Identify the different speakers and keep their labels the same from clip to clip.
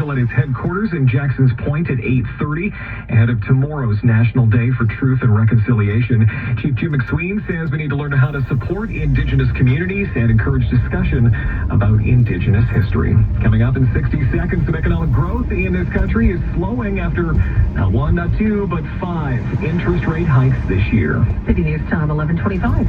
Speaker 1: unveil at its headquarters in Jackson's Point at 8:30 ahead of tomorrow's National Day for Truth and Reconciliation. Chief Jim McSween says we need to learn how to support Indigenous communities and encourage discussion about Indigenous history. Coming up in 60 seconds, some economic growth in this country is slowing after not one, not two, but 5 interest rate hikes this year.
Speaker 2: City News Time, 11:25.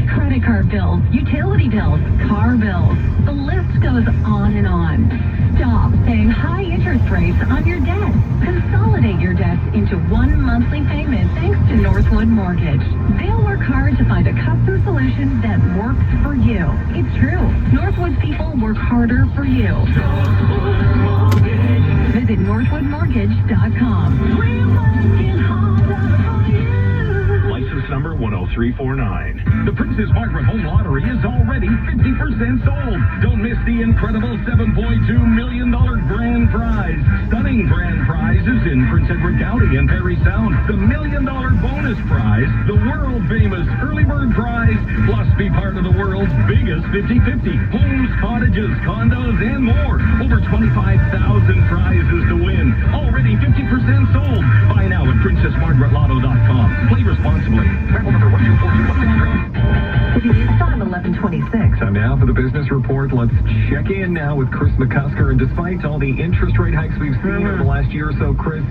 Speaker 2: Credit card bills, utility bills, car bills. The list goes on and on. Stop paying high interest rates on your debt. Consolidate your debts into one monthly payment thanks to Northwood Mortgage. They'll work hard to find a custom solution that works for you. It's true. Northwood's people work harder for you. Visit northwoodmortgage.com. We're working harder for you.
Speaker 3: License number 10349. The Princess Margaret Home Lottery is already 50% sold. Don't miss the incredible $7.2 million grand prize. Stunning grand prizes in Prince Edward County and Perry Sound. The $1 million bonus prize, the world-famous early bird prize, plus be part of the world's biggest 50-50. Homes, cottages, condos, and more. Over 25,000 prizes to win. Already 50% sold. Buy now at PrincessMargaretLotto.com. Play responsibly. Travel number 1242163.
Speaker 2: City News Time, 11:26.
Speaker 1: Time now for the business report. Let's check in now with Chris McCusker. And despite all the interest rate hikes we've seen over the last year or so, Chris,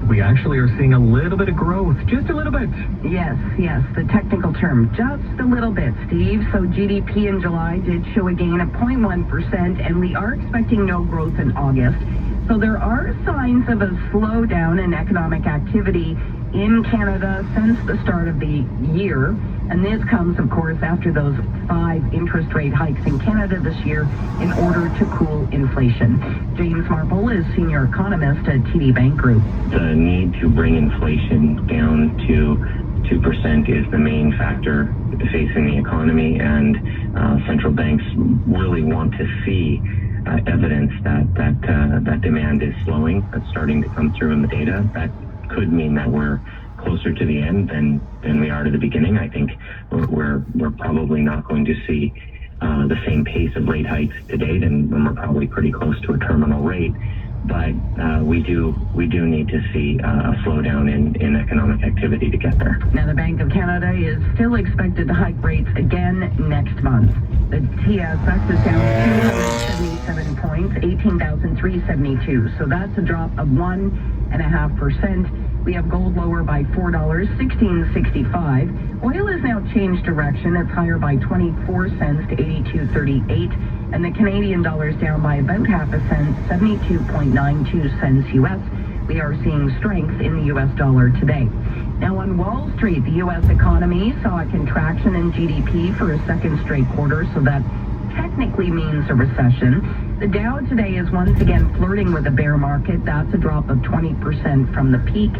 Speaker 1: we actually are seeing a little bit of growth, just a little bit.
Speaker 4: Yes, the technical term, just a little bit, Steve. So GDP in July did show a gain of 0.1%, and we are expecting no growth in August. So there are signs of a slowdown in economic activity in Canada since the start of the year. And this comes, of course, after those 5 interest rate hikes in Canada this year in order to cool inflation. James Marple is senior economist at TD Bank Group.
Speaker 5: The need to bring inflation down to 2% is the main factor facing the economy, and central banks really want to see evidence that demand is slowing. That's starting to come through in the data. That could mean that we're closer to the end than we are to the beginning. I think we're probably not going to see the same pace of rate hikes to date, and we're probably pretty close to a terminal rate. But we do need to see a slowdown in economic activity to get there.
Speaker 4: Now, the Bank of Canada is still expected to hike rates again next month. The TSX is down 277 points, 18,372. So that's a drop of 1.5%. We have gold lower by $4, $16.65. Oil has now changed direction. It's higher by 24 cents to 82.38. And the Canadian dollar is down by about half a cent, 72.92 cents U.S. We are seeing strength in the U.S. dollar today. Now on Wall Street, the U.S. economy saw a contraction in GDP for a second straight quarter, so that technically means a recession. The Dow today is once again flirting with a bear market. That's a drop of 20% from the peak.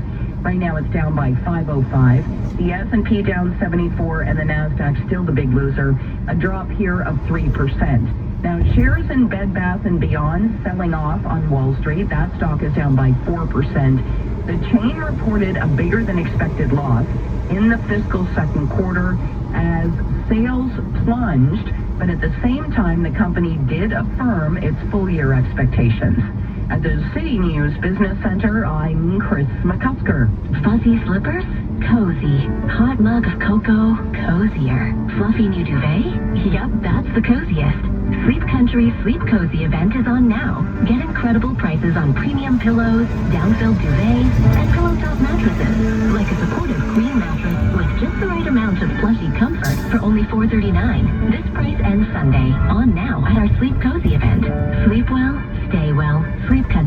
Speaker 4: Right now it's down by 505. The S&P down 74, and the Nasdaq still the big loser, a drop here of 3%. Now, shares in Bed Bath & Beyond selling off on Wall Street. That stock is down by 4%. The chain reported a bigger than expected loss in the fiscal second quarter as sales plunged, but at the same time, the company did affirm its full-year expectations. At the City News Business Center, I'm Chris McCusker.
Speaker 2: Fuzzy slippers? Cozy. Hot mug of cocoa? Cozier. Fluffy new duvet? Yep, that's the coziest. Sleep Country's Sleep Cozy event is on now. Get incredible prices on premium pillows, down-filled duvets, and pillow top mattresses, like a supportive queen mattress with just the right amount of plushy comfort for only $439. This price ends Sunday. On now at our Sleep Cozy